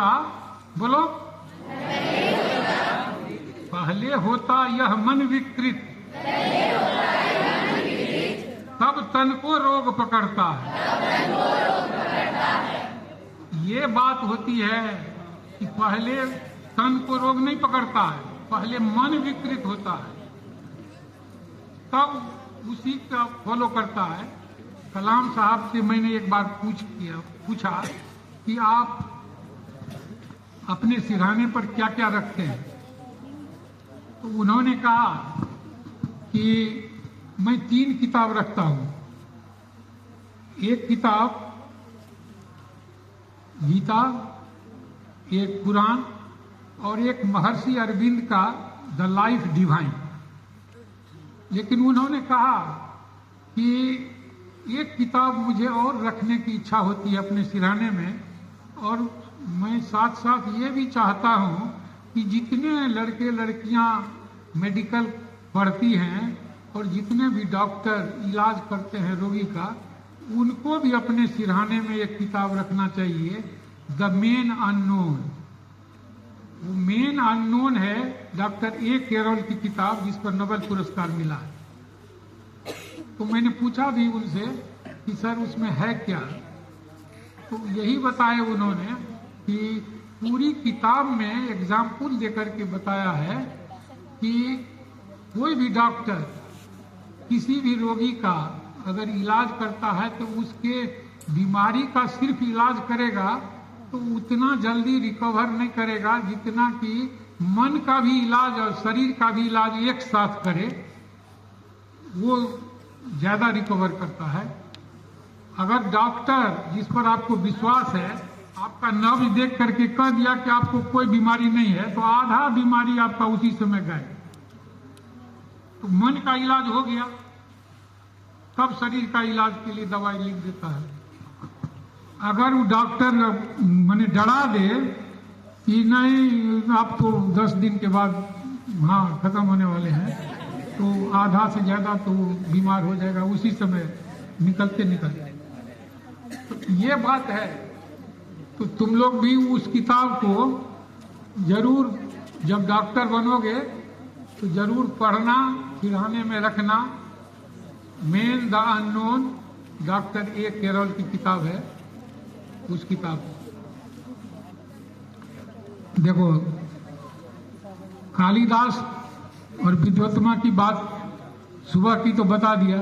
होता, बोलो, पहले होता यह मन विकृत, तब तन को रोग पकड़ता है। ये बात होती है कि पहले तन को रोग नहीं पकड़ता है, पहले मन विकृत होता है, तब उसी का फॉलो करता है। कलाम साहब से मैंने एक बार पूछा कि आप अपने सिरहाने पर क्या क्या रखते हैं, तो उन्होंने कहा कि मैं 3 किताब रखता हूं। एक किताब गीता, एक कुरान और एक महर्षि अरविंद का द लाइफ डिवाइन। लेकिन उन्होंने कहा कि एक किताब मुझे और रखने की इच्छा होती है अपने सिरहाने में, और मैं साथ साथ ये भी चाहता हूँ कि जितने लड़के लड़कियाँ मेडिकल पढ़ती हैं और जितने भी डॉक्टर इलाज करते हैं रोगी का, उनको भी अपने सिरहाने में एक किताब रखना चाहिए, द मेन अननोन। वो मेन अननोन है डॉक्टर ए कैरोल की किताब, जिस पर नोबेल पुरस्कार मिला है। तो मैंने पूछा भी उनसे कि सर उसमें है क्या, तो यही बताए उन्होंने कि पूरी किताब में एग्जाम्पल देकर के बताया है कि कोई भी डॉक्टर किसी भी रोगी का अगर इलाज करता है तो उसके बीमारी का सिर्फ इलाज करेगा तो उतना जल्दी रिकवर नहीं करेगा जितना कि मन का भी इलाज और शरीर का भी इलाज एक साथ करे, वो ज्यादा रिकवर करता है। अगर डॉक्टर जिस पर आपको विश्वास है आपका नब्ज देख करके कह दिया कि आपको कोई बीमारी नहीं है, तो आधा बीमारी आपका उसी समय गए, तो मन का इलाज हो गया, तब शरीर का इलाज के लिए दवाई लिख देता है। अगर वो डॉक्टर मैंने डरा दे कि नहीं आप तो 10 दिन के बाद हाँ खत्म होने वाले हैं, तो आधा से ज्यादा तो बीमार हो जाएगा उसी समय निकलते निकलते। तो ये बात है, तो तुम लोग भी उस किताब को जरूर जब डॉक्टर बनोगे तो जरूर पढ़ना, सिरहाने में रखना। Man the unknown doctor A Carrel की किताब है, उस किताब देखो। कालिदास और विद्वत्मा की बात सुबह की तो बता दिया,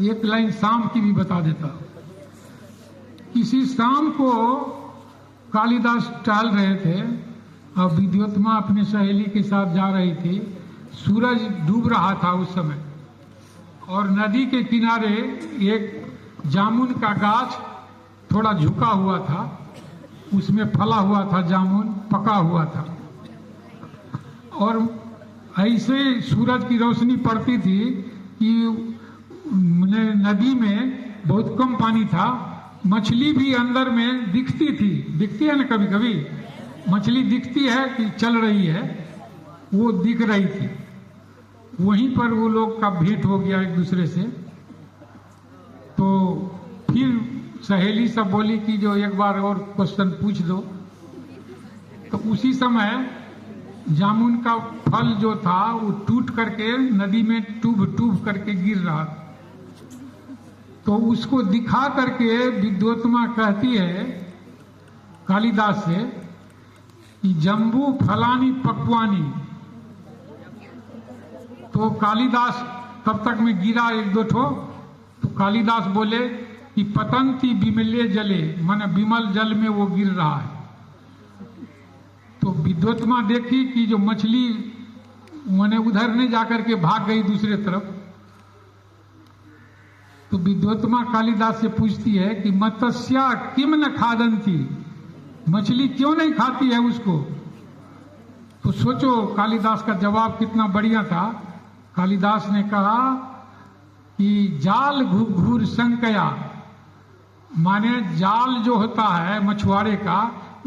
एक लाइन शाम की भी बता देता। किसी शाम को कालिदास टहल रहे थे और विद्वत्मा अपनी सहेली के साथ जा रही थी। सूरज डूब रहा था उस समय, और नदी के किनारे एक जामुन का गाछ थोड़ा झुका हुआ था, उसमें फला हुआ था जामुन, पका हुआ था, और ऐसे सूरज की रोशनी पड़ती थी कि नदी में बहुत कम पानी था, मछली भी अंदर में दिखती है ना, कभी कभी मछली दिखती है कि चल रही है, वो दिख रही थी। वहीं पर वो लोग का भेंट हो गया एक दूसरे से। तो फिर सहेली सब बोली कि जो एक बार और क्वेश्चन पूछ दो, तो उसी समय जामुन का फल जो था वो टूट करके नदी में टूब करके गिर रहा था। तो उसको दिखा करके विद्वत्मा कहती है कालिदास से कि जम्बू फलानी पकवानी। तो कालिदास तब तक में गिरा एक दो ठो, तो कालिदास बोले कि पतंती बिमले जले, माने विमल जल में वो गिर रहा है। तो विद्वत्मा देखी कि जो मछली मैंने उधर नहीं जाकर के भाग गई दूसरे तरफ। तो विद्वत्मा कालिदास से पूछती है कि मत्स्या किम न खादंती, मछली क्यों नहीं खाती है उसको। तो सोचो कालिदास का जवाब कितना बढ़िया था। कालिदास ने कहा कि जाल घूर संकया, माने जाल जो होता है मछुआरे का,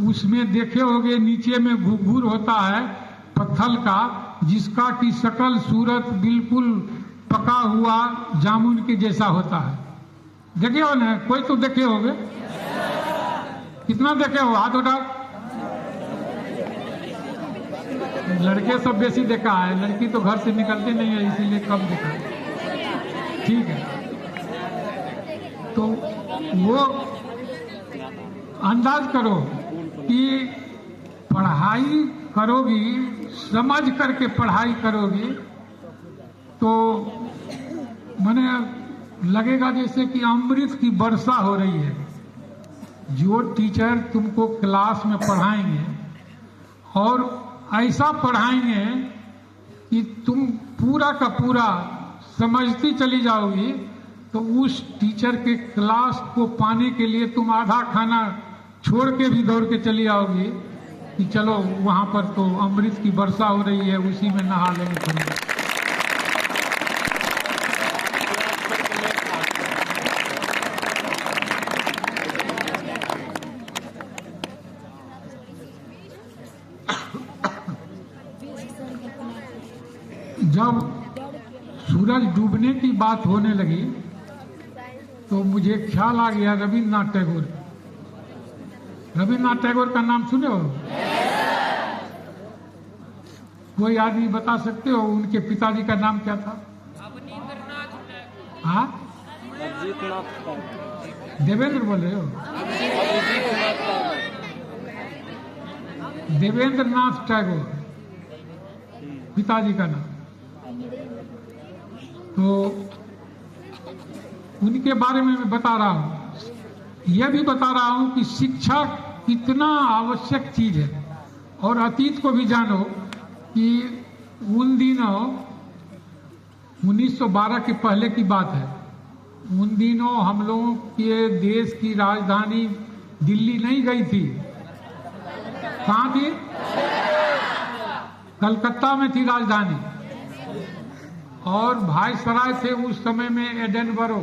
उसमें देखे होगे नीचे में घुघुर होता है पत्थर का, जिसका की शकल सूरत बिल्कुल पका हुआ जामुन के जैसा होता है। देखे हो ना, कोई तो देखे होगे, कितना देखे हो, हाथ उठाओ। लड़के सब बेसी देखा है, लड़की तो घर से निकलते नहीं है, इसीलिए कम देखा है। ठीक है, तो वो अंदाज करो कि पढ़ाई करोगी, समझ करके पढ़ाई करोगी तो माने लगेगा जैसे कि अमृत की वर्षा हो रही है। जो टीचर तुमको क्लास में पढ़ाएंगे और ऐसा पढ़ाएंगे कि तुम पूरा का पूरा समझती चली जाओगी, तो उस टीचर के क्लास को पाने के लिए तुम आधा खाना छोड़ के भी दौड़ के चली आओगी कि चलो वहां पर तो अमृत की वर्षा हो रही है, उसी में नहा लेंगे थोड़ी। जब सूरज डूबने की बात होने लगी तो मुझे ख्याल आ गया रविन्द्रनाथ टैगोर। रविन्द्रनाथ टैगोर का नाम सुने हो? कोई आदमी बता सकते हो उनके पिताजी का नाम क्या था? हाँ, देवेंद्र बोल रहे हो? देवेंद्र नाथ टैगोर पिताजी का नाम। तो उनके बारे में मैं बता रहा हूं, यह भी बता रहा हूं कि शिक्षा कितना आवश्यक चीज है। और अतीत को भी जानो कि उन दिनों 1912 के पहले की बात है, उन दिनों हम लोगों के देश की राजधानी दिल्ली नहीं गई थी। कहां थी? कलकत्ता में थी राजधानी, और वायसराय थे उस समय में एडनबरो।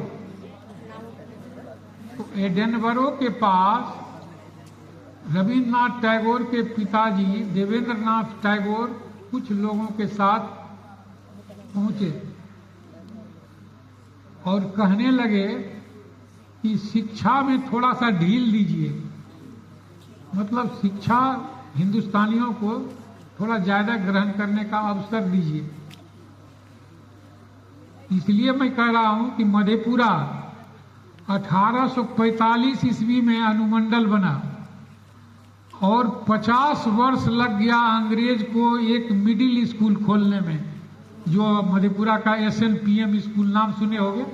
तो एडनबरो के पास रविन्द्रनाथ टैगोर के पिताजी देवेंद्र नाथ टैगोर कुछ लोगों के साथ पहुंचे और कहने लगे कि शिक्षा में थोड़ा सा ढील दीजिए, मतलब शिक्षा हिंदुस्तानियों को थोड़ा ज्यादा ग्रहण करने का अवसर दीजिए। इसलिए मैं कह रहा हूं कि मधेपुरा 1845 ईस्वी में अनुमंडल बना और 50 वर्ष लग गया अंग्रेज को एक मिडिल स्कूल खोलने में, जो मधेपुरा का SNPM स्कूल नाम सुने होंगे।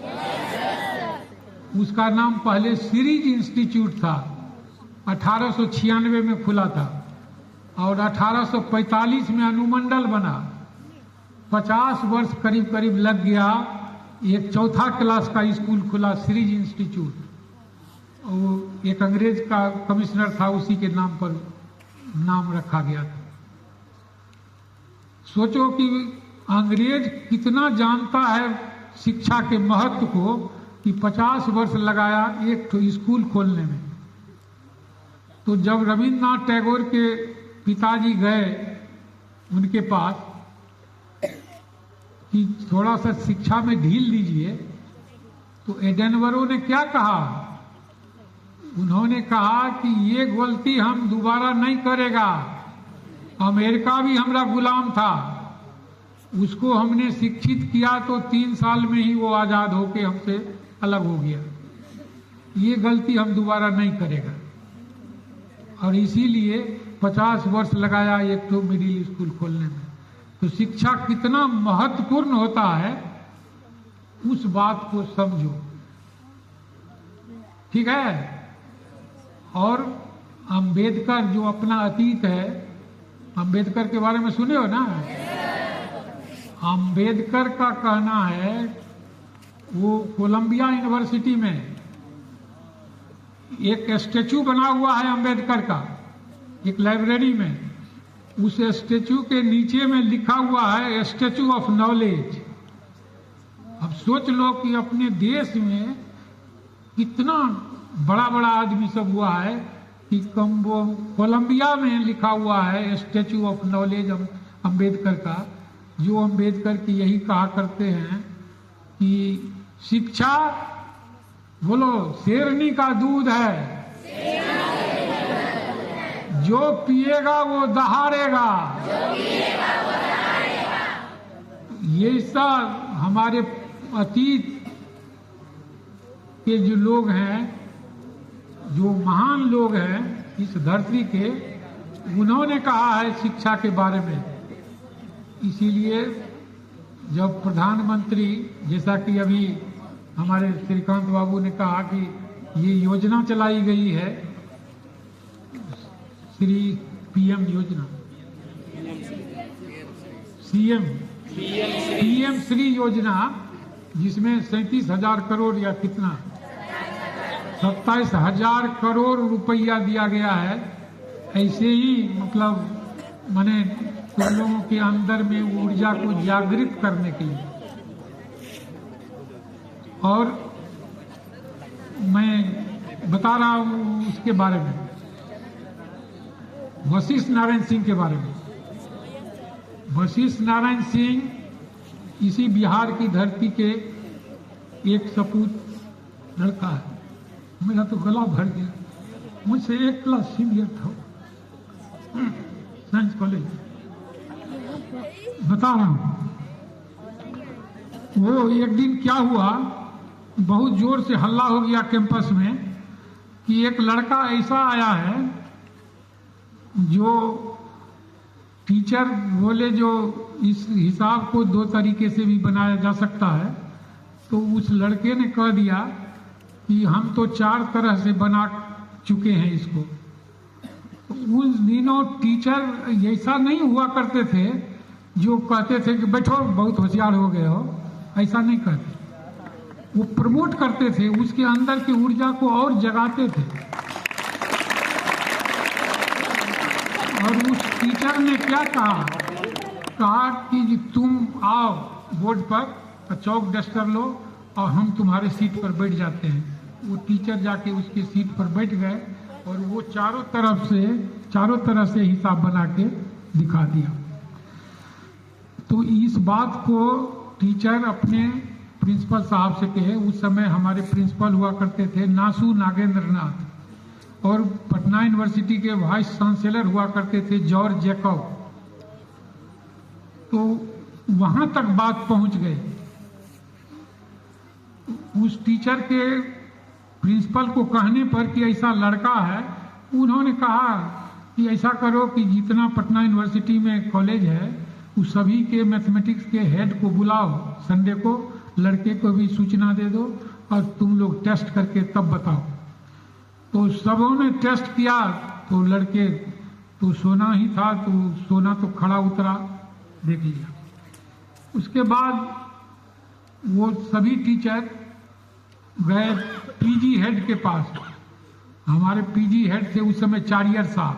उसका नाम पहले सीरीज इंस्टीट्यूट था, 1896 में खुला था और 1845 में अनुमंडल बना। 50 वर्ष करीब करीब लग गया। एक चौथा क्लास का स्कूल खुला, सीरीज इंस्टीट्यूट, वो एक अंग्रेज का कमिश्नर था, उसी के नाम पर नाम रखा गया था। सोचो कि अंग्रेज कितना जानता है शिक्षा के महत्व को कि 50 वर्ष लगाया एक तो स्कूल खोलने में। तो जब रविन्द्रनाथ टैगोर के पिताजी गए उनके पास कि थोड़ा सा शिक्षा में ढील दीजिए, तो एडनबरो ने क्या कहा? उन्होंने कहा कि ये गलती हम दोबारा नहीं करेगा। अमेरिका भी हमारा गुलाम था, उसको हमने शिक्षित किया तो 3 साल में ही वो आजाद होके हमसे अलग हो गया। ये गलती हम दोबारा नहीं करेगा। और इसीलिए 50 वर्ष लगाया एक तो मिडिल स्कूल खोलने में। तो शिक्षा कितना महत्वपूर्ण होता है उस बात को समझो, ठीक है। और अंबेडकर जो अपना अतीत है, अंबेडकर के बारे में सुने हो ना? अंबेडकर का कहना है वो कोलंबिया यूनिवर्सिटी में एक स्टेचू बना हुआ है अंबेडकर का, एक लाइब्रेरी में। उस स्टेचू के नीचे में लिखा हुआ है स्टेचू ऑफ नॉलेज। अब सोच लो कि अपने देश में कितना बड़ा बड़ा आदमी सब हुआ है कि कोलंबिया में लिखा हुआ है स्टेचू ऑफ नॉलेज अंबेडकर का, जो अंबेडकर की यही कहा करते हैं कि शिक्षा, बोलो, शेरनी का दूध है, जो पिएगा वो दहाड़ेगा। ये सब हमारे अतीत के जो लोग हैं, जो महान लोग हैं इस धरती के, उन्होंने कहा है शिक्षा के बारे में। इसीलिए जब प्रधानमंत्री, जैसा कि अभी हमारे श्रीकांत बाबू ने कहा कि ये योजना चलाई गई है, श्री पीएम योजना, पीएम श्री योजना, जिसमें 37,000 करोड़ या कितना 27,000 करोड़ रुपया दिया गया है। ऐसे ही मतलब माने तुम लोगों के अंदर में ऊर्जा को जागृत करने के लिए। और मैं बता रहा हूं उसके बारे में, वशिष्ठ नारायण सिंह के बारे में। वशिष्ठ नारायण सिंह इसी बिहार की धरती के एक सपूत लड़का है। मेरा तो गला भर गया, मुझसे एक क्लास सीनियर था, साइंस कॉलेज। बता रहा हूं, वो एक दिन क्या हुआ, बहुत जोर से हल्ला हो गया कैंपस में कि एक लड़का ऐसा आया है जो टीचर बोले जो इस हिसाब को 2 तरीके से भी बनाया जा सकता है। तो उस लड़के ने कह दिया कि हम तो 4 तरह से बना चुके हैं इसको। तो उन दिनों टीचर ऐसा नहीं हुआ करते थे जो कहते थे कि बैठो बहुत होशियार हो गए हो, ऐसा नहीं कहते। वो प्रमोट करते थे, उसके अंदर की ऊर्जा को और जगाते थे। और उस टीचर ने क्या कहा कि तुम आओ बोर्ड पर, चौक डस्टर लो और हम तुम्हारे सीट पर बैठ जाते हैं। वो टीचर जाके उसके सीट पर बैठ गए और वो चारों तरह से हिसाब बना के दिखा दिया। तो इस बात को टीचर अपने प्रिंसिपल साहब से कहे। उस समय हमारे प्रिंसिपल हुआ करते थे नासू नागेंद्र नाथ, और पटना यूनिवर्सिटी के वाइस चांसलर हुआ करते थे जॉर्ज जैकब। तो वहां तक बात पहुंच गई। उस टीचर के प्रिंसिपल को कहने पर कि ऐसा लड़का है, उन्होंने कहा कि ऐसा करो कि जितना पटना यूनिवर्सिटी में कॉलेज है उस सभी के मैथमेटिक्स के हेड को बुलाओ, संडे को लड़के को भी सूचना दे दो और तुम लोग टेस्ट करके तब बताओ। तो सबों ने टेस्ट किया तो लड़के तो सोना ही था, तो सोना तो खड़ा उतरा, देख लिया। उसके बाद वो सभी टीचर गए पीजी हेड के पास। हमारे पीजी हेड थे उस समय चारियर साहब।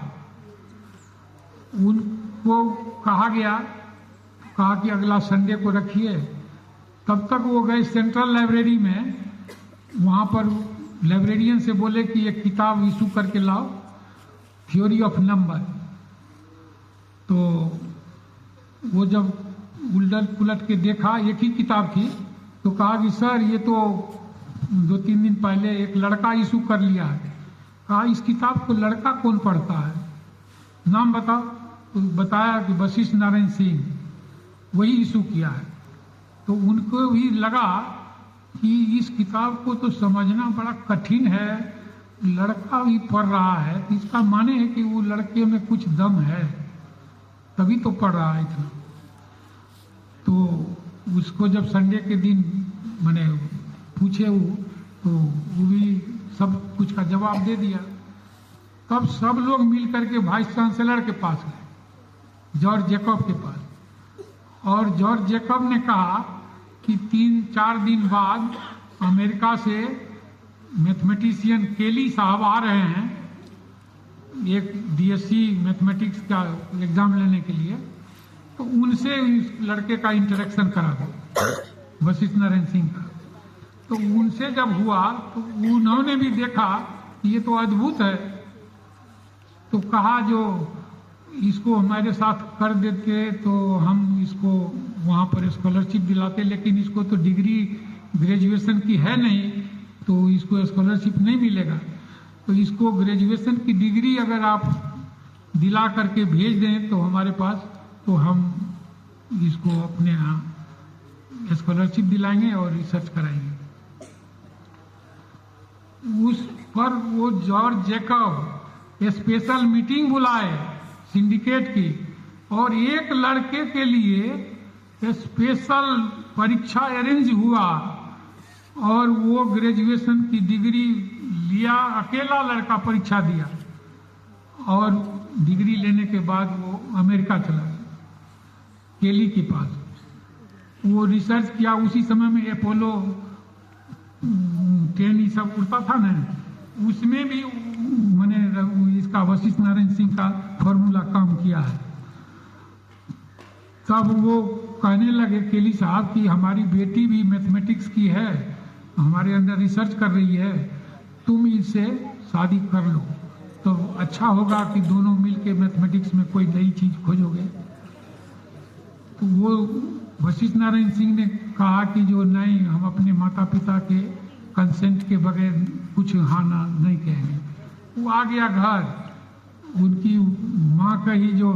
उनको कहा गया, कहा कि अगला संडे को रखिए। तब तक वो गए सेंट्रल लाइब्रेरी में, वहां पर लाइब्रेरियन से बोले कि एक किताब इशू करके लाओ, थ्योरी ऑफ नंबर। तो वो जब उलट पुलट के देखा, एक ही किताब थी, तो कहा कि सर ये तो 2-3 दिन पहले एक लड़का इशू कर लिया है। कहा इस किताब को लड़का कौन पढ़ता है, नाम बताओ। तो बताया कि वशिष्ठ नारायण सिंह, वही इशू किया है। तो उनको भी लगा कि इस किताब को तो समझना बड़ा कठिन है, लड़का भी पढ़ रहा है, तो इसका माने है कि वो लड़के में कुछ दम है, तभी तो पढ़ रहा है इतना। तो उसको जब संडे के दिन मैंने पूछे तो वो भी सब कुछ का जवाब दे दिया। तब सब लोग मिल करके वाइस चांसलर के पास गए, जॉर्ज जैकब के पास। और जॉर्ज जैकब ने कहा कि 3-4 दिन बाद अमेरिका से मैथमेटिशियन केली साहब आ रहे हैं, एक बीएससी मैथमेटिक्स का एग्जाम लेने के लिए। तो उनसे इस लड़के का इंटरेक्शन करा दो, वशिष्ठ नारायण सिंह का। तो उनसे जब हुआ तो उन्होंने भी देखा ये तो अद्भुत है। तो कहा जो इसको हमारे साथ कर देते तो हम इसको वहाँ पर स्कॉलरशिप दिलाते, लेकिन इसको तो डिग्री ग्रेजुएशन की है नहीं, तो इसको स्कॉलरशिप नहीं मिलेगा। तो इसको ग्रेजुएशन की डिग्री अगर आप दिला करके भेज दें तो हमारे पास, तो हम इसको अपने यहाँ स्कॉलरशिप दिलाएंगे और रिसर्च कराएंगे। उस पर वो जॉर्ज जैकब स्पेशल मीटिंग बुलाए सिंडिकेट की, और एक लड़के के लिए स्पेशल परीक्षा अरेंज हुआ और वो ग्रेजुएशन की डिग्री लिया। अकेला लड़का परीक्षा दिया और डिग्री लेने के बाद वो अमेरिका चला गया, केली के पास। वो रिसर्च किया। उसी समय में अपोलो 10 ये सब उड़ता था ना, उसमें भी मैंने इसका वशिष्ठ नारायण सिंह का फॉर्मूला काम किया है। तब वो कहने लगे केली साहब कि हमारी बेटी भी मैथमेटिक्स की है, हमारे अंदर रिसर्च कर रही है, तुम इससे शादी कर लो तो अच्छा होगा कि दोनों मिलके मैथमेटिक्स में कोई नई चीज खोजोगे। तो वो वशिष्ठ नारायण सिंह ने कहा कि जो नहीं, हम अपने माता पिता के कंसेंट के बगैर कुछ हाँ ना नहीं कहेंगे। वो आ गया घर। उनकी माँ कही जो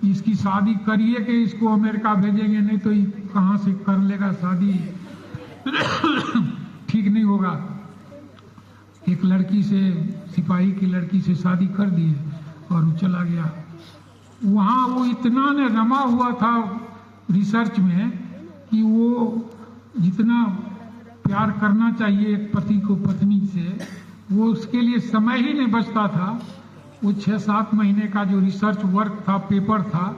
इसकी शादी करिए कि इसको अमेरिका भेजेंगे, नहीं तो ये कहाँ से कर लेगा शादी, ठीक नहीं होगा। एक लड़की से, सिपाही की लड़की से शादी कर दिए और वो चला गया। वहाँ वो इतना ने रमा हुआ था रिसर्च में कि वो जितना प्यार करना चाहिए एक पति को पत्नी से, वो उसके लिए समय ही नहीं बचता था। वो 6-7 महीने का जो रिसर्च वर्क था, पेपर था,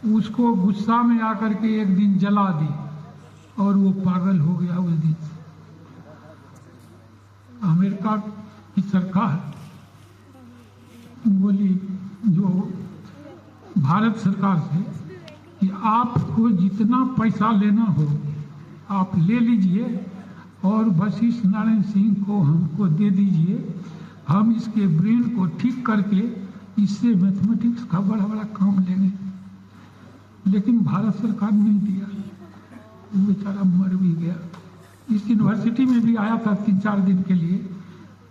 उसको गुस्सा में आकर के एक दिन जला दी और वो पागल हो गया उस दिन। अमेरिका की सरकार बोली जो भारत सरकार से कि आपको जितना पैसा लेना हो आप ले लीजिए और वशिष्ठ नारायण सिंह को हमको दे दीजिए, हम इसके ब्रेन को ठीक करके इससे मैथमेटिक्स का बड़ा बड़ा काम लेंगे। लेकिन भारत सरकार ने नहीं दिया, वो बेचारा मर भी गया। इस यूनिवर्सिटी में भी आया था 3-4 दिन के लिए,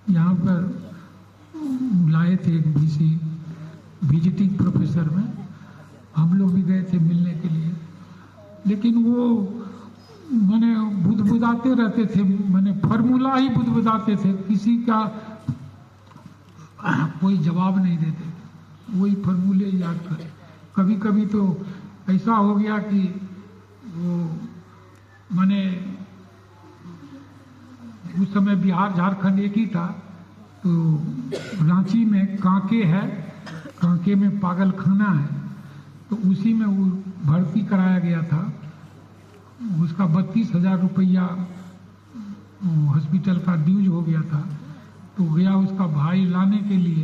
यहाँ पर लाए थे एक वीसी विजिटिंग प्रोफेसर में, हम लोग भी गए थे मिलने के लिए। लेकिन वो मैंने बुदबुदाते रहते थे, मैंने फार्मूला ही बुदबुदाते थे, किसी का कोई जवाब नहीं देते, वही फार्मूले याद करे। कभी कभी तो ऐसा हो गया कि वो मैंने उस समय बिहार झारखंड एक ही था, तो रांची में कांके है, कांके में पागल खाना है, तो उसी में वो भर्ती कराया गया था। उसका 32,000 रुपया हॉस्पिटल का ड्यूज हो गया था। तो गया उसका भाई लाने के लिए,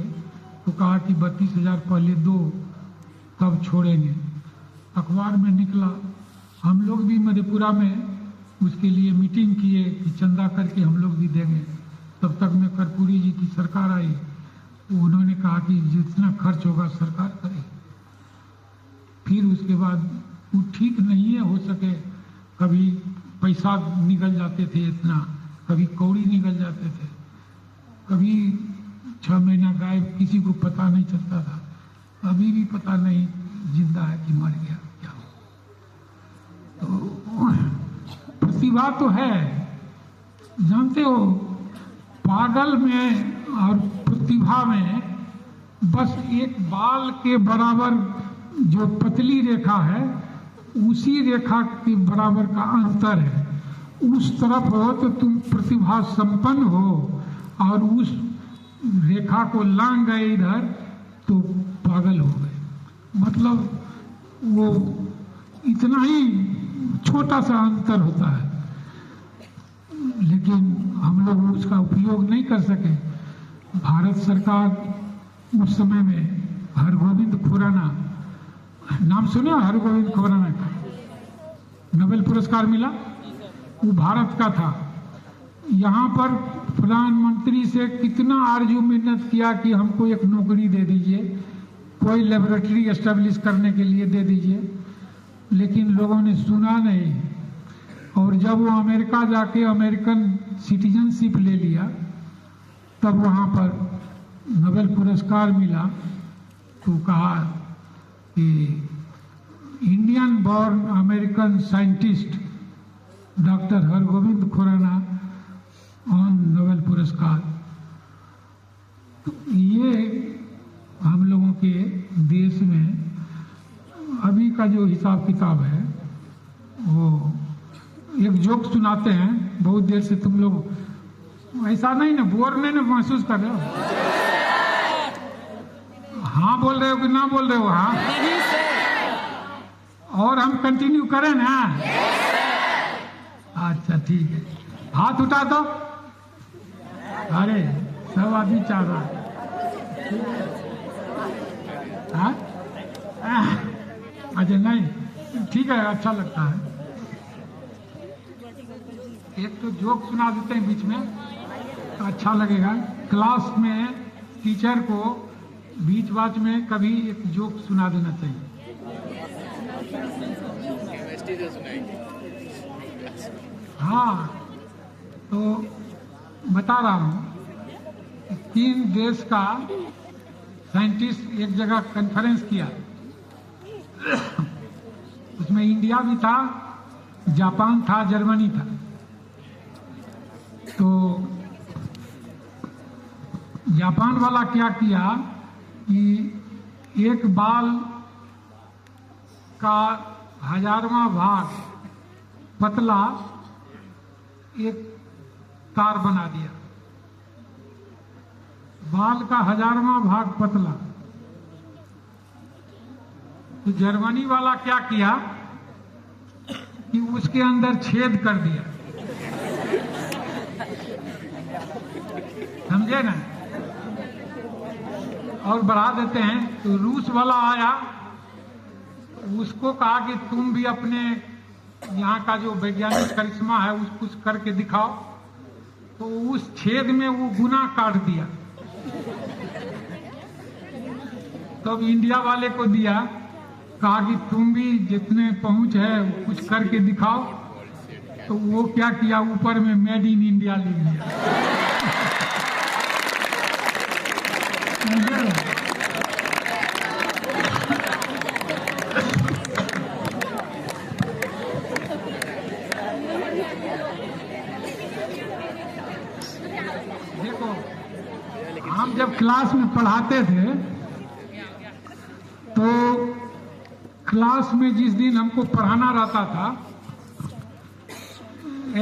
तो कहा कि 32,000 पहले दो तब छोड़ेंगे। अखबार में निकला, हम लोग भी मधेपुरा में उसके लिए मीटिंग किए कि चंदा करके हम लोग भी देंगे। तब तक में कर्पूरी जी की सरकार आई, तो उन्होंने कहा कि जितना खर्च होगा सरकार करे। फिर उसके बाद वो ठीक नहीं है, हो सके कभी पैसा निकल जाते थे इतना, कभी कौड़ी निकल जाते थे, कभी 6 महीना गायब, किसी को पता नहीं चलता था। अभी भी पता नहीं जिंदा है कि मर गया क्या। तो प्रतिभा तो है, जानते हो, पागल में और प्रतिभा में बस एक बाल के बराबर जो पतली रेखा है, उसी रेखा के बराबर का अंतर है। उस तरफ हो तो तुम प्रतिभा संपन्न हो, और उस रेखा को लांग गए इधर तो पागल हो गए। मतलब वो इतना ही छोटा सा अंतर होता है, लेकिन हम लोग उसका उपयोग नहीं कर सके। भारत सरकार उस समय में हरगोविंद खुराना, नाम सुने हरगोविंद खुराना का, नोबेल पुरस्कार मिला, वो भारत का था। यहाँ पर प्रधानमंत्री से कितना आरजू मिन्नत किया कि हमको एक नौकरी दे दीजिए, कोई लेबोरेटरी एस्टेब्लिश करने के लिए दे दीजिए, लेकिन लोगों ने सुना नहीं। और जब वो अमेरिका जाके अमेरिकन सिटीजनशिप ले लिया, तब वहाँ पर नोबेल पुरस्कार मिला। तो कहा कि Indian born American scientist doctor Hargobind Khorana on Nobel पुरस्कार। तो ये हम लोगों के देश में अभी का जो हिसाब किताब है वो एक जोक सुनाते हैं। बहुत देर से तुम लोग ऐसा नहीं ना बोर नहीं ना महसूस कर रहे हो? हाँ बोल रहे हो कि ना बोल रहे हो? हाँ। और हम कंटिन्यू करें ना? अच्छा ठीक है, हाथ उठा दो। अरे सब आदमी चाह रहा है। हाँ? अच्छा नहीं ठीक है, अच्छा लगता है। एक तो जोक सुना देते हैं बीच में तो अच्छा लगेगा। क्लास में टीचर को बीच बात में कभी एक जोक सुना देना चाहिए। हाँ, तो बता रहा हूँ, 3 देश का साइंटिस्ट एक जगह कॉन्फ्रेंस किया। उसमें इंडिया भी था, जापान था, जर्मनी था। तो जापान वाला क्या किया कि एक बाल का 1000वां भाग पतला एक तार बना दिया। बाल का 1000वां भाग पतला। तो जर्मनी वाला क्या किया कि उसके अंदर छेद कर दिया। समझे ना? और बढ़ा देते हैं। तो रूस वाला आया, उसको कहा कि तुम भी अपने यहाँ का जो वैज्ञानिक करिश्मा है उसको कुछ करके दिखाओ। तो उस छेद में वो गुना काट दिया। तब तो इंडिया वाले को दिया, कहा कि तुम भी जितने पहुंच है कुछ करके दिखाओ। तो वो क्या किया, ऊपर में मेड इन इंडिया लिख दिया। देखो, हम जब क्लास में पढ़ाते थे तो क्लास में जिस दिन हमको पढ़ाना रहता था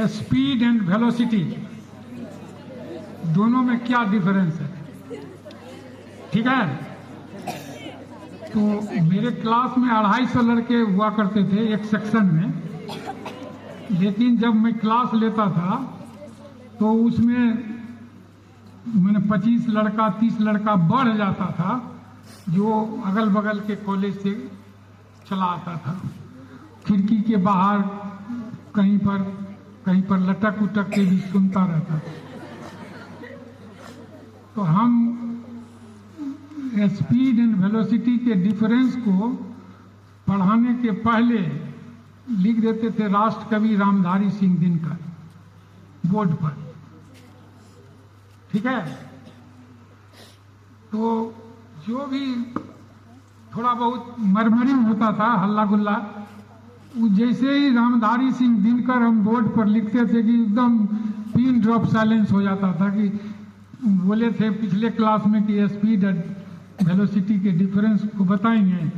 स्पीड एंड वेलोसिटी दोनों में क्या डिफरेंस है, ठीक है? तो मेरे क्लास में 250 लड़के हुआ करते थे एक सेक्शन में। लेकिन जब मैं क्लास लेता था तो उसमें मैंने 25 लड़का 30 लड़का बढ़ जाता था, जो अगल बगल के कॉलेज से चला आता था। खिड़की के बाहर कहीं पर लटक उटक के भी सुनता रहता था। तो हम स्पीड एंड वेलोसिटी के डिफरेंस को पढ़ाने के पहले लिख देते थे राष्ट्रकवि रामधारी सिंह दिनकर बोर्ड पर, ठीक है? तो जो भी थोड़ा बहुत मरमरी होता था, हल्ला गुल्ला, जैसे ही रामधारी सिंह दिनकर हम बोर्ड पर लिखते थे कि एकदम पिन ड्रॉप साइलेंस हो जाता था। कि बोले थे पिछले क्लास में कि स्पीड एंड वेलोसिटी के डिफरेंस को बताएंगे,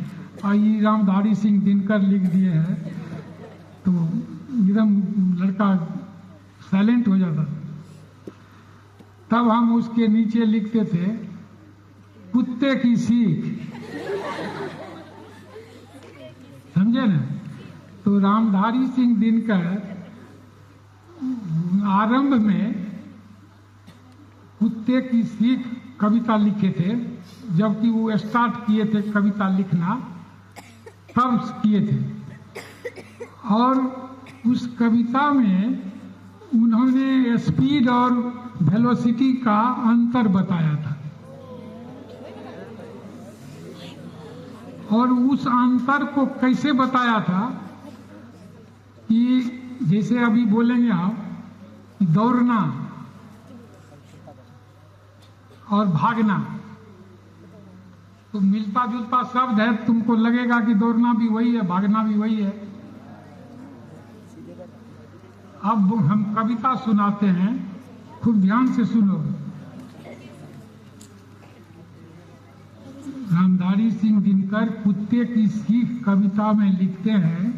और ये रामधारी सिंह दिनकर लिख दिए हैं, तो एकदम लड़का साइलेंट हो जाता था। तब हम उसके नीचे लिखते थे कुत्ते की सीख, समझे ना? तो रामधारी सिंह दिनकर आरंभ में कुत्ते की सीख कविता लिखे थे, जबकि वो स्टार्ट किए थे कविता लिखना तब किए थे। और उस कविता में उन्होंने स्पीड और वेलोसिटी का अंतर बताया था। और उस अंतर को कैसे बताया था कि जैसे अभी बोलेंगे आप दौड़ना और भागना, तो मिलता जुलता शब्द है, तुमको लगेगा कि दौड़ना भी वही है, भागना भी वही है। अब हम कविता सुनाते हैं, खूब ध्यान से सुनो। रामधारी सिंह दिनकर कुत्ते की सीख कविता में लिखते हैं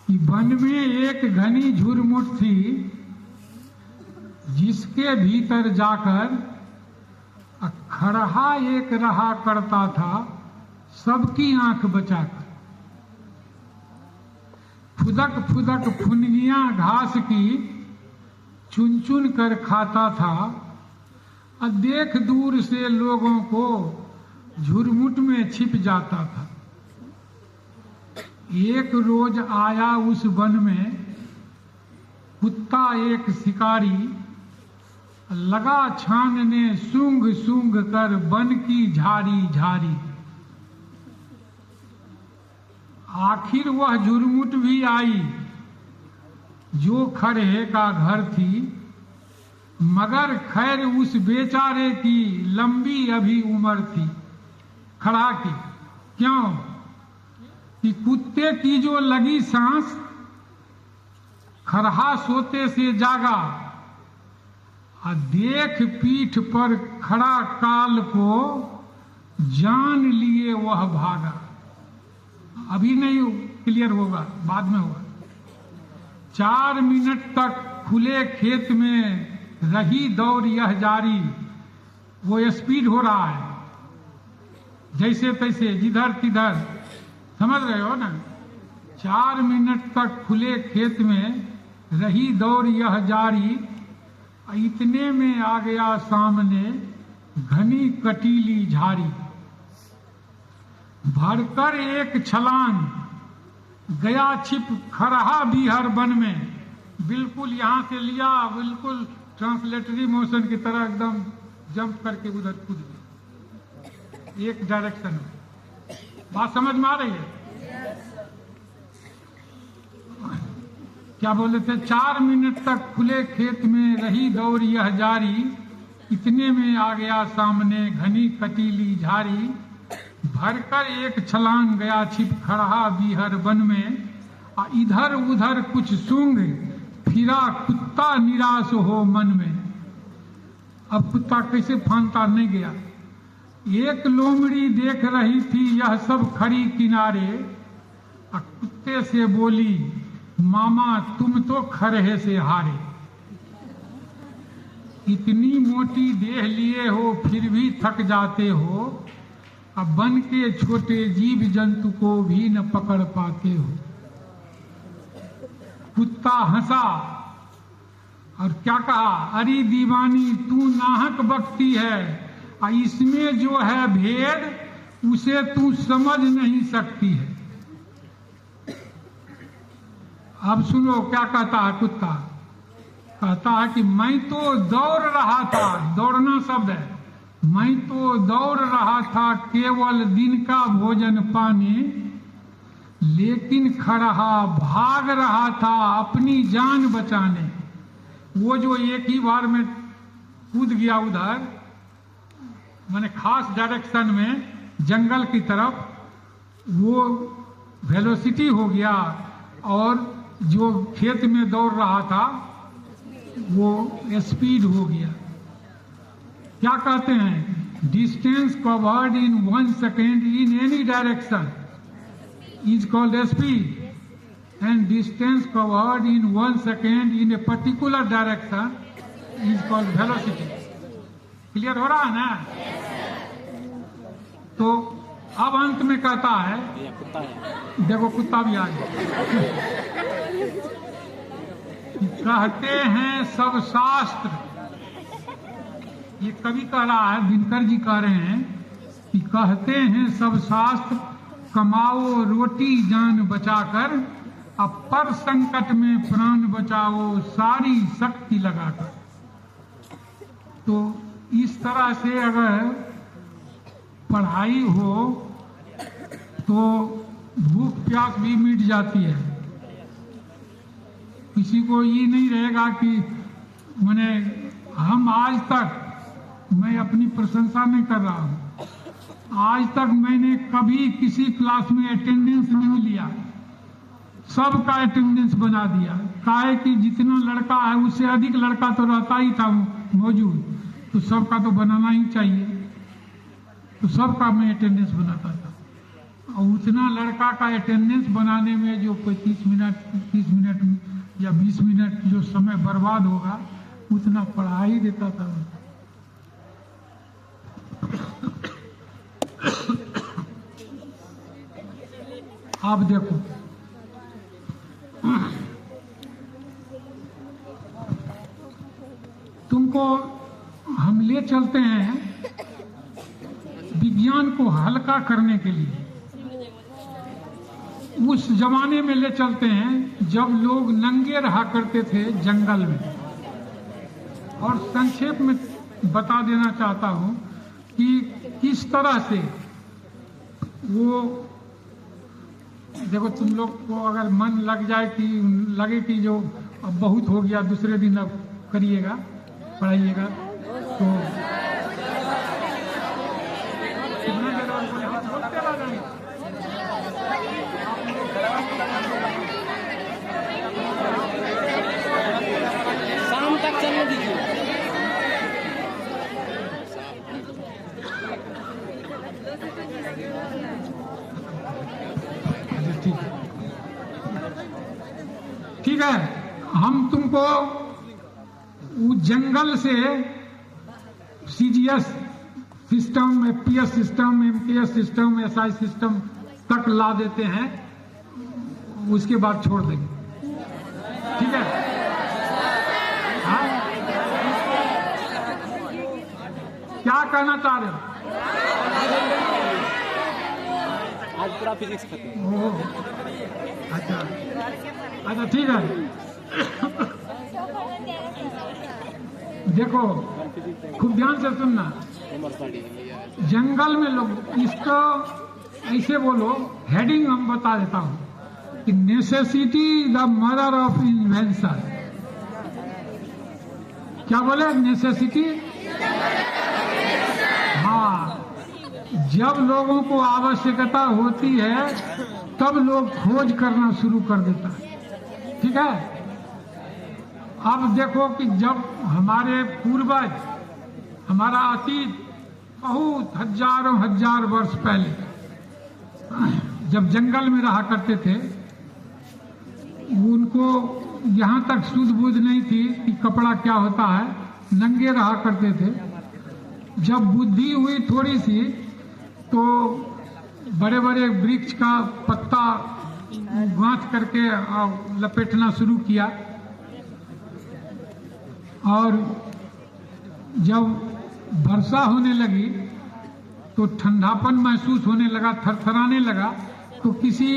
कि वन में एक घनी झुरमुट थी, जिसके भीतर जाकर खड़हा एक रहा करता था सबकी आंख बचाकर। फुदक फुदक फुनगियां घास की चुन चुन कर खाता था, और देख दूर से लोगों को झुरमुट में छिप जाता था। एक रोज आया उस वन में कुत्ता एक शिकारी, लगा छानने सूंघ सूंघ कर वन की झाड़ी झाड़ी। आखिर वह झुरमुट भी आई जो खड़े का घर थी, मगर खैर उस बेचारे की लंबी अभी उम्र थी। खड़ा की क्यों कि कुत्ते की जो लगी सांस, खरहा सोते से जागा, और देख पीठ पर खड़ा काल को जान लिए वह भागा। अभी नहीं क्लियर होगा, बाद में होगा। 4 मिनट तक खुले खेत में रही दौड़ यह जारी। वो स्पीड हो रहा है, जैसे तैसे जिधर तिधर, समझ रहे हो ना। 4 मिनट तक खुले खेत में रही दौड़ यह जारी, इतने में आ गया सामने घनी कटीली झाड़ी। भरकर एक छलांग गया छिप खरहा बिहर वन में। बिल्कुल यहां से लिया, बिल्कुल ट्रांसलेटरी मोशन की तरह एकदम जंप करके उधर कूद गया एक डायरेक्शन में। बात समझ में आ रही है? क्या बोले थे? 4 मिनट तक खुले खेत में रही दौड़ यह जारी, इतने में आ गया सामने घनी कटीली झाड़ी। भरकर एक छलांग गया छिप खड़हा बिहर वन में, इधर उधर कुछ सूंघ फिरा कुत्ता निराश हो मन में। अब कुत्ता कैसे फांता नहीं गया। एक लोमड़ी देख रही थी यह सब खड़ी किनारे, कुत्ते से बोली, मामा तुम तो खरहे से हारे। इतनी मोटी देह लिए हो फिर भी थक जाते हो, अब वन के छोटे जीव जंतु को भी न पकड़ पाते हो। कुत्ता हंसा और क्या कहा, अरे दीवानी तू नाहक बकती है, इसमें जो है भेद उसे तू समझ नहीं सकती है। अब सुनो क्या कहता है कुत्ता। कहता है कि मैं तो दौड़ रहा था, दौड़ना शब्द है, मैं तो दौड़ रहा था केवल दिन का भोजन पाने, लेकिन खड़हा भाग रहा था अपनी जान बचाने। वो जो एक ही बार में कूद गया उधर, माने खास डायरेक्शन में जंगल की तरफ, वो वेलोसिटी हो गया, और जो खेत में दौड़ रहा था वो स्पीड हो गया। क्या कहते हैं? Distance covered in 1 second in any direction is called speed, and distance covered in 1 second in a particular direction is called velocity. Clear हो रहा है ना? तो अब अंत में कहता है, देखो कुत्ता भी आ गया। कहते हैं सब शास्त्र, ये कवि कह रहा है, दिनकर जी कह रहे हैं कि कहते हैं सब शास्त्र, कमाओ रोटी जान बचाकर, अब पर संकट में प्राण बचाओ सारी शक्ति लगाकर। तो इस तरह से अगर पढ़ाई हो तो भूख प्यास भी मिट जाती है। किसी को ये नहीं रहेगा कि मैंने, हम आज तक, मैं अपनी प्रशंसा नहीं कर रहा हूँ, आज तक मैंने कभी किसी क्लास में अटेंडेंस नहीं लिया, सबका अटेंडेंस बना दिया। काहे कि जितना लड़का है उससे अधिक लड़का तो रहता ही था मौजूद, तो सबका तो बनाना ही चाहिए, तो सबका मैं अटेंडेंस बनाता था। और उतना लड़का का अटेंडेंस बनाने में जो 35 मिनट 30 मिनट या 20 मिनट जो समय बर्बाद होगा, उतना पढ़ा ही देता था। आप देखो, तुमको हम ले चलते हैं विज्ञान को हल्का करने के लिए। उस जमाने में ले चलते हैं जब लोग नंगे रहा करते थे जंगल में। और संक्षेप में बता देना चाहता हूं कि किस तरह से वो, देखो तुम लोग को अगर मन लग जाए कि लगे कि जो अब बहुत हो गया, दूसरे दिन अब करिएगा, पढ़ाइएगा, तो कितना देर और बोलते रह जाएंगे। शाम तक चलने दीजिए। ठीक है, हम तुमको जंगल से CGS system, FPS system, MKS system, SI system तक ला देते हैं, उसके बाद छोड़ देंगे। ठीक है? हाँ? क्या कहना चाह रहे हो? आज पूरा फिजिक्स खत्म। अच्छा अच्छा, ठीक है। देखो खूब ध्यान से सुनना। जंगल में लोग इसको ऐसे बोलो, हेडिंग हम बता देता हूं कि necessity the mother of invention. क्या बोले? नेसेसिटी। हाँ, जब लोगों को आवश्यकता होती है तब लोग खोज करना शुरू कर देता है। ठीक है? अब देखो कि जब हमारे पूर्वज, हमारा अतीत बहुत हजारों हजार वर्ष पहले जब जंगल में रहा करते थे, उनको यहाँ तक सुध बुध नहीं थी कि कपड़ा क्या होता है, नंगे रहा करते थे। जब बुद्धि हुई थोड़ी सी तो बड़े बड़े वृक्ष का पत्ता गांठ करके लपेटना शुरू किया, और जब वर्षा होने लगी तो ठंडापन महसूस होने लगा, थरथराने लगा, तो किसी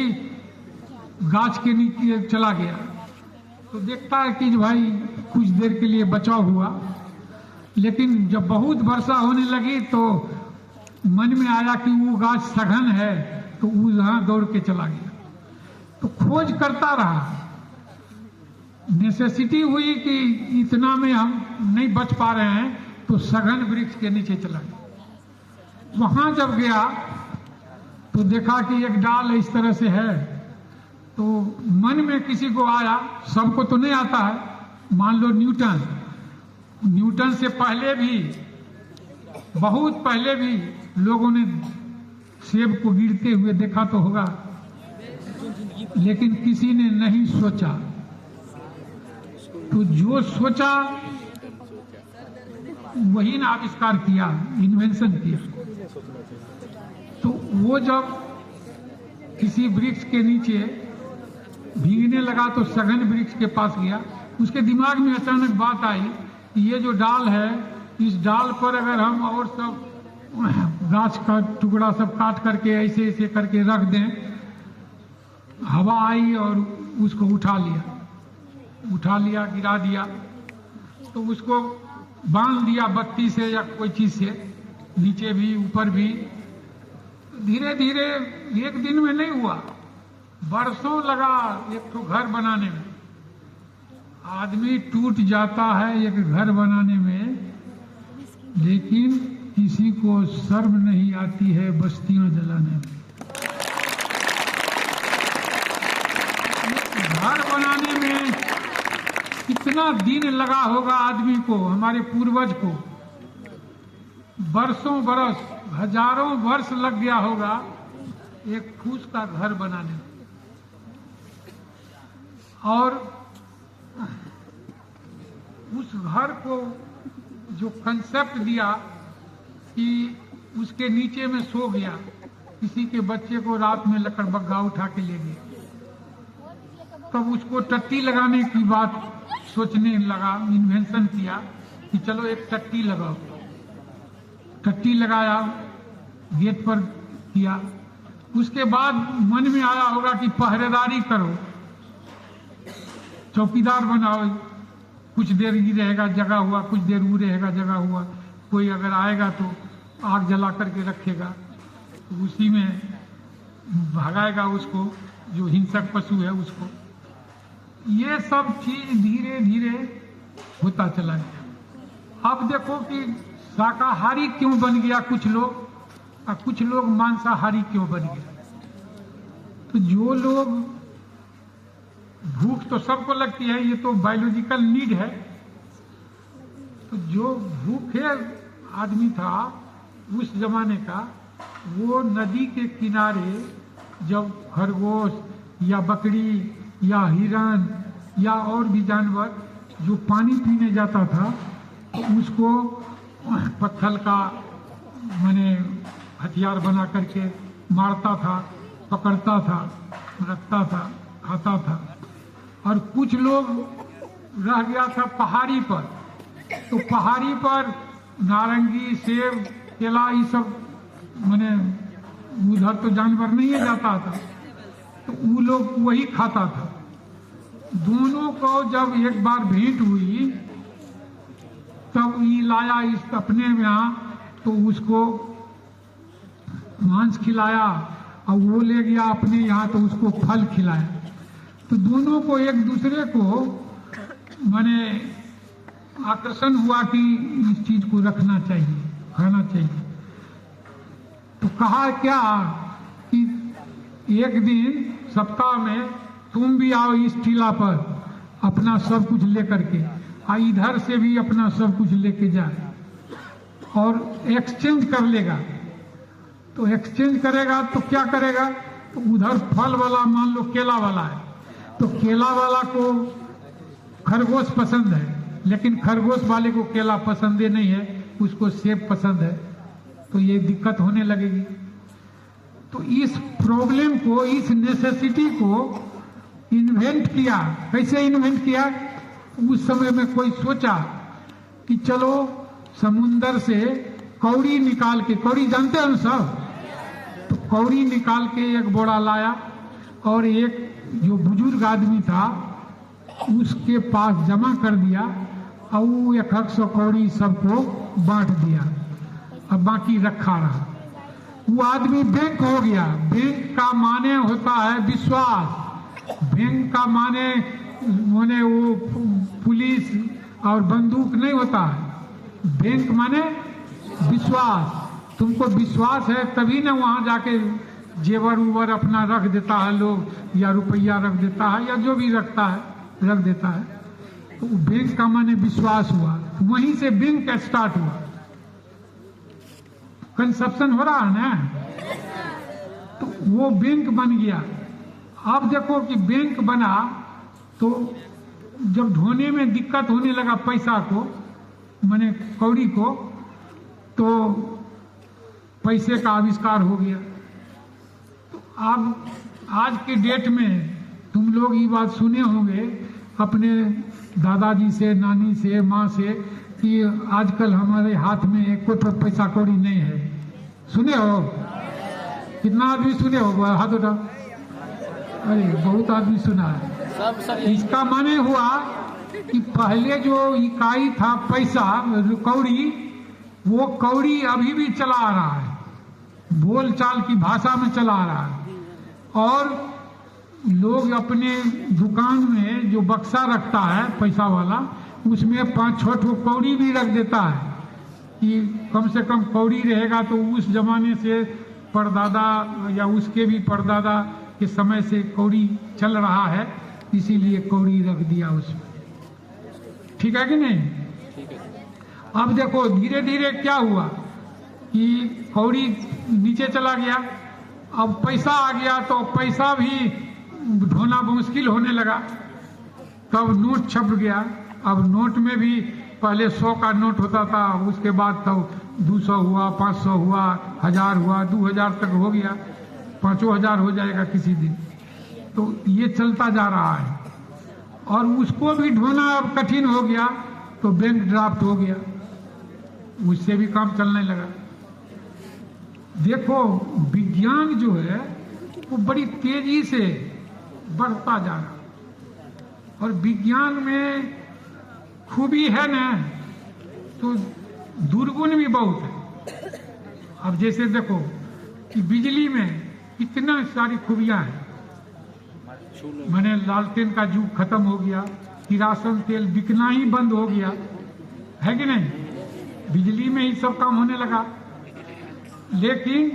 गाछ के नीचे चला गया तो देखता है कि भाई कुछ देर के लिए बचाव हुआ। लेकिन जब बहुत वर्षा होने लगी तो मन में आया कि वो गाछ सघन है, तो वो यहाँ दौड़ के चला गया। तो खोज करता रहा, नेसेसिटी हुई कि इतना में हम नहीं बच पा रहे हैं, तो सघन वृक्ष के नीचे चला गया। वहां जब गया तो देखा कि एक डाल इस तरह से है, तो मन में किसी को आया, सबको तो नहीं आता है। मान लो न्यूटन से पहले भी, बहुत पहले भी लोगों ने सेब को गिरते हुए देखा तो होगा, लेकिन किसी ने नहीं सोचा। तो जो सोचा वही ना आविष्कार किया, इन्वेंशन किया। तो वो जब किसी वृक्ष के नीचे भीगने लगा तो सघन वृक्ष के पास गया, उसके दिमाग में अचानक बात आई कि ये जो डाल है, इस डाल पर अगर हम और सब गाछ का टुकड़ा सब काट करके ऐसे ऐसे करके रख दें, हवा आई और उसको उठा लिया, गिरा दिया, तो उसको बांध दिया बत्ती से या कोई चीज से, नीचे भी ऊपर भी। धीरे धीरे, एक दिन में नहीं हुआ, बरसों लगा एक तो घर बनाने में। आदमी टूट जाता है एक घर बनाने में, लेकिन किसी को शर्म नहीं आती है बस्तियां जलाने में। घर बनाने में कितना दिन लगा होगा आदमी को, हमारे पूर्वज को बरसों बरस, हजारों वर्ष लग गया होगा एक फूस का घर बनाने में। और उस घर को जो कंसेप्ट दिया कि उसके नीचे में सो गया, किसी के बच्चे को रात में लकड़बग्गा उठा के ले गए, तब उसको टट्टी लगाने की बात सोचने लगा, इन्वेंशन किया कि चलो एक टट्टी लगाओ। टट्टी लगाया, गेट पर किया। उसके बाद मन में आया होगा कि पहरेदारी करो, चौकीदार बनाओ, कुछ देर ही रहेगा जगा हुआ, कुछ देर वो रहेगा जगा हुआ, कोई अगर आएगा तो आग जला करके रखेगा, तो उसी में भगाएगा उसको, जो हिंसक पशु है उसको। ये सब चीज धीरे धीरे होता चला गया। अब देखो कि शाकाहारी क्यों बन गया कुछ लोग, और कुछ लोग मांसाहारी क्यों बन गया। तो जो लोग, भूख तो सबको लगती है, ये तो बायोलॉजिकल नीड है। तो जो भूखे आदमी था उस जमाने का, वो नदी के किनारे जब खरगोश या बकरी या हिरण या और भी जानवर जो पानी पीने जाता था, तो उसको पत्थर का माने हथियार बना करके मारता था, पकड़ता था, रखता था, खाता था। और कुछ लोग रह गया था पहाड़ी पर, तो पहाड़ी पर नारंगी, सेब, केला, ये सब माने उधर तो जानवर नहीं जाता था, तो वो लोग वही खाता था। दोनों को जब एक बार भेंट हुई, तब ये लाया इस अपने यहाँ, तो उसको मांस खिलाया, और वो ले गया अपने यहाँ तो उसको फल खिलाया। तो दोनों को एक दूसरे को माने आकर्षण हुआ कि इस चीज को रखना चाहिए, खाना चाहिए। तो कहा क्या कि एक दिन सप्ताह में तुम भी आओ इस टीला पर, अपना सब कुछ लेकर के, इधर से भी अपना सब कुछ लेके जाए और एक्सचेंज कर लेगा। तो एक्सचेंज करेगा तो क्या करेगा, तो उधर फल वाला, मान लो केला वाला है, तो केला वाला को खरगोश पसंद है, लेकिन खरगोश वाले को केला पसंद ही नहीं है, उसको सेब पसंद है। तो ये दिक्कत होने लगेगी। तो इस प्रॉब्लम को, इस नेसेसिटी को इन्वेंट किया। कैसे इन्वेंट किया? उस समय में कोई सोचा कि चलो समुंदर से कौड़ी निकाल के, कौड़ी जानते हैं सब, तो कौड़ी निकाल के एक बोरा लाया, और एक जो बुजुर्ग आदमी था उसके पास जमा कर दिया, और वो 100 कौड़ी सबको बांट दिया, अब बाकी रखा रहा। वो आदमी बैंक हो गया। बैंक का माने होता है विश्वास। बैंक का माने वो पुलिस और बंदूक नहीं होता है। बैंक माने विश्वास। तुमको विश्वास है तभी ना वहां जाके जेवर उवर अपना रख देता है लोग, या रुपया रख देता है, या जो भी रखता है रख देता है। तो बैंक का माने विश्वास हुआ, वहीं से बैंक स्टार्ट हुआ। कंसेप्शन हो रहा है ना, तो वो बैंक बन गया। अब देखो कि बैंक बना, तो जब ढोने में दिक्कत होने लगा पैसा को, माने कौड़ी को, तो पैसे का आविष्कार हो गया। तो अब आज के डेट में तुम लोग ये बात सुने होंगे अपने दादाजी से, नानी से, माँ से, कि आजकल हमारे हाथ में एक कोई पैसा कौड़ी नहीं है। सुने हो? कितना आदमी सुने हो? हाथ उठाओ। अरे बहुत आदमी सुना है। सब इसका माने हुआ कि पहले जो इकाई था पैसा, कौड़ी, वो कौड़ी अभी भी चला आ रहा है, बोलचाल की भाषा में चला आ रहा है। और लोग अपने दुकान में जो बक्सा रखता है पैसा वाला, उसमें 5-6 ठो कौड़ी भी रख देता है कि कम से कम कौड़ी रहेगा तो उस जमाने से परदादा या उसके भी परदादा के समय से कौड़ी चल रहा है, इसीलिए कौड़ी रख दिया उसमें। ठीक है कि नहीं? ठीक है। अब देखो धीरे धीरे क्या हुआ कि कौड़ी नीचे चला गया, अब पैसा आ गया तो पैसा भी ढोना मुश्किल होने लगा। तब नोट छप गया। अब नोट में भी पहले 100 का नोट होता था, उसके बाद तो 200 हुआ, 500 हुआ, 1000 हुआ, 2000 तक हो गया, 5000 हो जाएगा किसी दिन। तो ये चलता जा रहा है और उसको भी ढोना अब कठिन हो गया, तो बैंक ड्राफ्ट हो गया, उससे भी काम चलने लगा। देखो विज्ञान जो है वो बड़ी तेजी से बढ़ता जा रहा और विज्ञान में खूबी है ना तो दुर्गुण भी बहुत है। अब जैसे देखो कि बिजली में कितना सारी खूबियां हैं, माने लालटेन का युग खत्म हो गया, किरासन तेल बिकना ही बंद हो गया, है कि नहीं? बिजली में ही सब काम होने लगा। लेकिन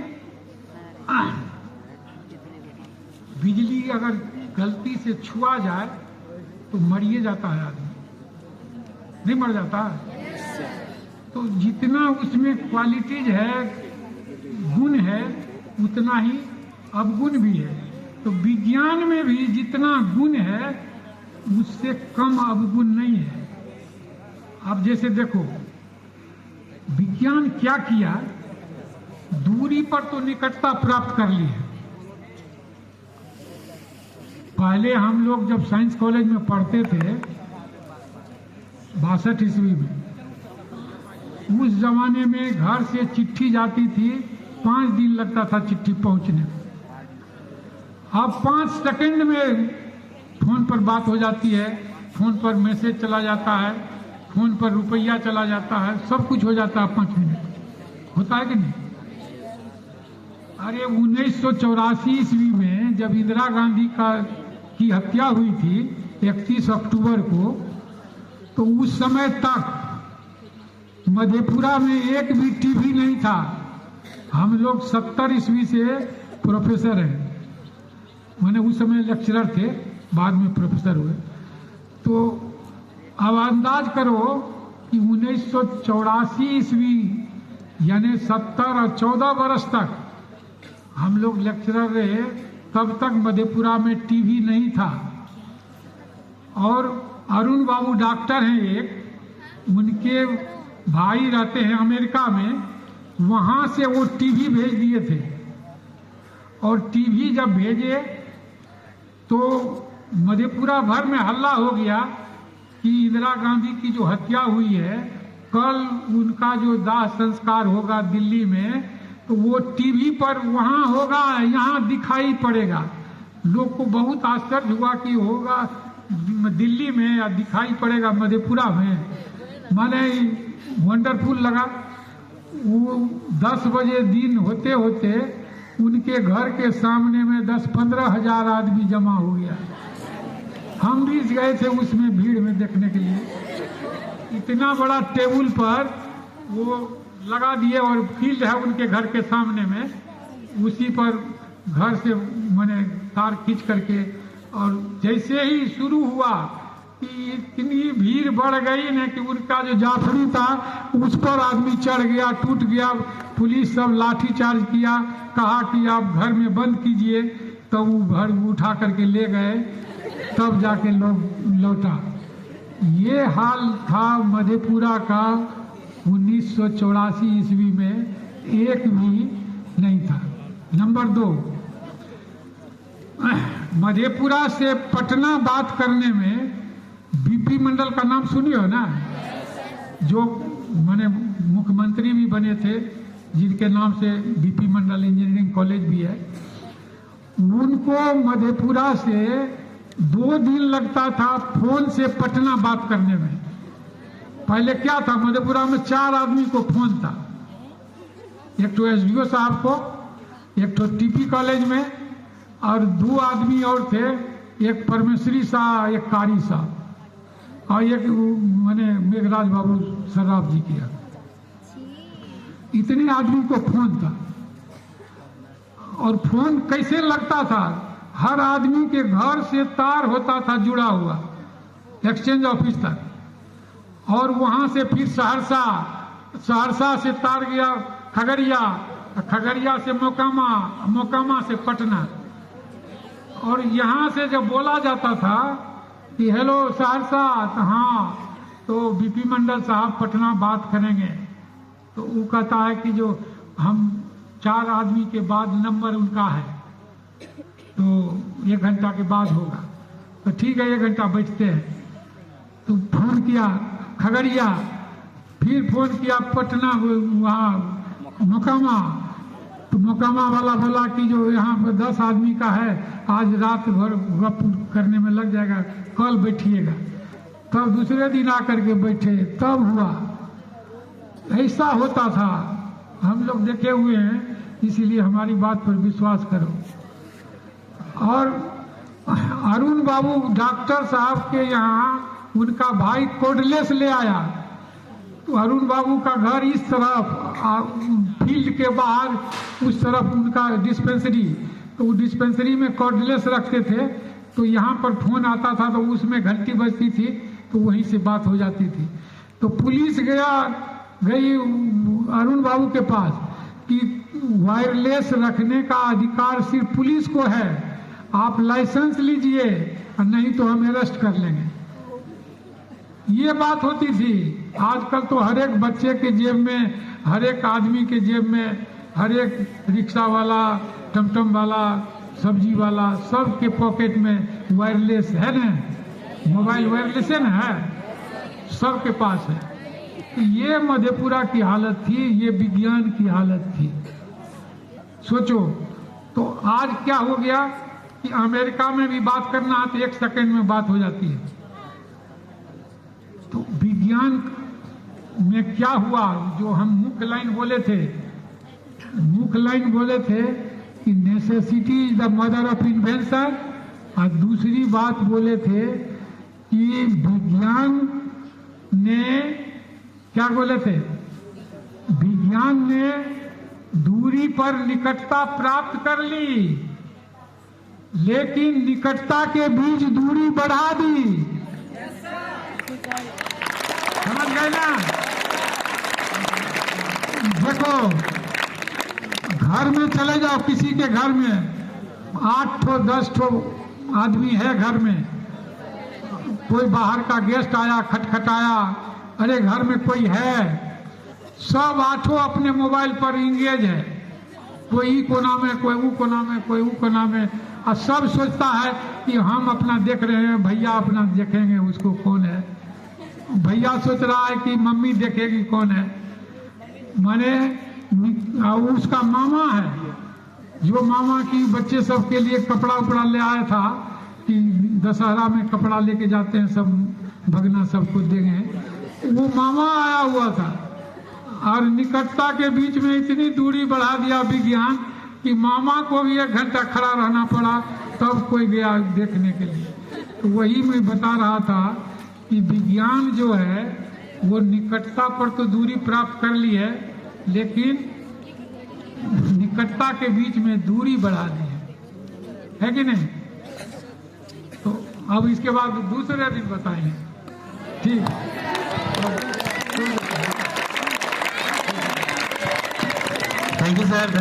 बिजली अगर गलती से छुआ जाए तो मरिए जाता है आदमी, नहीं मर जाता? तो जितना उसमें क्वालिटीज है, गुण है, उतना ही अवगुण भी है। तो विज्ञान में भी जितना गुण है उससे कम अवगुण नहीं है। अब जैसे देखो विज्ञान क्या किया, दूरी पर तो निकटता प्राप्त कर ली है। पहले हम लोग जब साइंस कॉलेज में पढ़ते थे 62 ईस्वी में, उस जमाने में घर से चिट्ठी जाती थी, 5 दिन लगता था चिट्ठी पहुंचने। अब 5 सेकंड में फोन पर बात हो जाती है, फोन पर मैसेज चला जाता है, फोन पर रुपया चला जाता है, सब कुछ हो जाता है 5 मिनट। होता है कि नहीं? अरे 1984 ईस्वी में जब इंदिरा गांधी की हत्या हुई थी 31 अक्टूबर को, तो उस समय तक मधेपुरा में एक भी टीवी नहीं था। हम लोग 70 ईस्वी से प्रोफेसर हैं, मैंने उस समय लेक्चरर थे, बाद में प्रोफेसर हुए। तो अब अंदाज करो कि 1984 ईस्वी यानी 70 और 14 बरस तक हम लोग लेक्चरर रहे, तब तक मधेपुरा में टीवी नहीं था। और अरुण बाबू डॉक्टर हैं एक, उनके भाई रहते हैं अमेरिका में, वहाँ से वो टीवी भेज दिए थे। और टीवी जब भेजे तो मधेपुरा भर में हल्ला हो गया कि इंदिरा गांधी की जो हत्या हुई है, कल उनका जो दाह संस्कार होगा दिल्ली में, तो वो टीवी पर वहाँ होगा, यहाँ दिखाई पड़ेगा। लोग को बहुत आश्चर्य हुआ कि होगा दिल्ली में या दिखाई पड़ेगा मधेपुरा में, माने वंडरफुल लगा। वो 10 बजे दिन होते होते उनके घर के सामने में 10-15 हजार आदमी जमा हो गया। हम भी गए थे उसमें भीड़ में देखने के लिए। इतना बड़ा टेबल पर वो लगा दिए और फील्ड है उनके घर के सामने में, उसी पर घर से मैंने तार खींच करके, और जैसे ही शुरू हुआ कि इतनी भीड़ बढ़ गई ना कि उनका जो जाफरी था उस पर आदमी चढ़ गया, टूट गया। पुलिस सब लाठी चार्ज किया, कहा कि आप घर में बंद कीजिए, तो वो घर उठा करके ले गए, तब जाके लोग लौटा। ये हाल था मधेपुरा का 1984 ईस्वी में, एक भी नहीं था। नंबर 2, मधेपुरा से पटना बात करने में बीपी मंडल का नाम सुनी हो ना, जो माने मुख्यमंत्री भी बने थे, जिनके नाम से बीपी मंडल इंजीनियरिंग कॉलेज भी है। उनको मधेपुरा से 2 दिन लगता था फोन से पटना बात करने में। पहले क्या था, मधेपुरा में 4 आदमी को फोन था, एक तो एसडीओ साहब को, एक तो टीपी कॉलेज में, और 2 आदमी और थे, एक परमेश्वरी शाह, एक कारी साहब, और एक मैंने मेघराज बाबू सर्राफ जी किया। इतने आदमी को फोन था। और फोन कैसे लगता था, हर आदमी के घर से तार होता था जुड़ा हुआ एक्सचेंज ऑफिस तक, और वहां से फिर सहरसा, सहरसा से तार गया खगड़िया, खगड़िया से मोकामा, मोकामा से पटना। और यहाँ से जब बोला जाता था कि हेलो सहरसा, तो हाँ, तो बीपी मंडल साहब पटना बात करेंगे, तो वो कहता है कि जो हम 4 आदमी के बाद नंबर उनका है, तो 1 घंटा के बाद होगा। तो ठीक है, 1 घंटा बैठते हैं। तो फोन किया खगड़िया, फिर फोन किया पटना, वहाँ मोकामा, तो मोकामा वाला बोला कि जो यहाँ पर 10 आदमी का है, आज रात भर गप करने में लग जाएगा, कल बैठिएगा। तब दूसरे दिन आकर के बैठे, तब हुआ। ऐसा होता था, हम लोग देखे हुए हैं, इसीलिए हमारी बात पर विश्वास करो। और अरुण बाबू डॉक्टर साहब के यहाँ उनका भाई कोडलेस ले आया, तो अरुण बाबू का घर इस तरफ, फील्ड के बाहर उस तरफ उनका डिस्पेंसरी, तो वो डिस्पेंसरी में कॉर्डलेस रखते थे। तो यहाँ पर फोन आता था तो उसमें घंटी बजती थी, तो वहीं से बात हो जाती थी। तो पुलिस गई अरुण बाबू के पास कि वायरलेस रखने का अधिकार सिर्फ पुलिस को है, आप लाइसेंस लीजिए और नहीं तो हम अरेस्ट कर लेंगे। ये बात होती थी। आजकल तो हर एक बच्चे के जेब में, हर एक आदमी के जेब में, हर एक रिक्शा वाला, टमटम वाला, सब्जी वाला, सब के पॉकेट में वायरलेस है ना, मोबाइल वायरलेस है ना, है, सब के पास है। तो ये मधेपुरा की हालत थी, ये विज्ञान की हालत थी। सोचो, तो आज क्या हो गया कि अमेरिका में भी बात करना है तो 1 सेकंड में बात हो जाती है। तो विज्ञान में क्या हुआ, जो हम मुख्य लाइन बोले थे, मुख्य लाइन बोले थे कि necessity is the mother of invention, और दूसरी बात बोले थे कि विज्ञान ने क्या बोले थे, विज्ञान ने दूरी पर निकटता प्राप्त कर ली, लेकिन निकटता के बीच दूरी बढ़ा दी। समझ गए ना? देखो, घर में चले जाओ, किसी के घर में 8 ठो 10 ठो आदमी है घर में, कोई बाहर का गेस्ट आया, खटखटाया, अरे घर में कोई है, सब 8 अपने मोबाइल पर इंगेज है, कोई ई कोना में, कोई वो कोना में, कोई वो कोना में, और सब सोचता है कि हम अपना देख रहे हैं, भैया अपना देखेंगे उसको कौन है, भैया सोच रहा है कि मम्मी देखेगी कौन है, माने उसका मामा है, जो मामा की बच्चे सब के लिए कपड़ा उपड़ा ले आया था कि दशहरा में कपड़ा लेके जाते हैं सब भगना सबको देंगे, वो मामा आया हुआ था। और निकटता के बीच में इतनी दूरी बढ़ा दिया विज्ञान कि मामा को भी 1 घंटा खड़ा रहना पड़ा, तब कोई गया देखने के लिए। तो वही मैं बता रहा था कि विज्ञान जो है वो निकटता पर तो दूरी प्राप्त कर ली है, लेकिन निकटता के बीच में दूरी बढ़ा दी है कि नहीं? तो अब इसके बाद दूसरे दिन बताएंगे, ठीक? Thank you sir.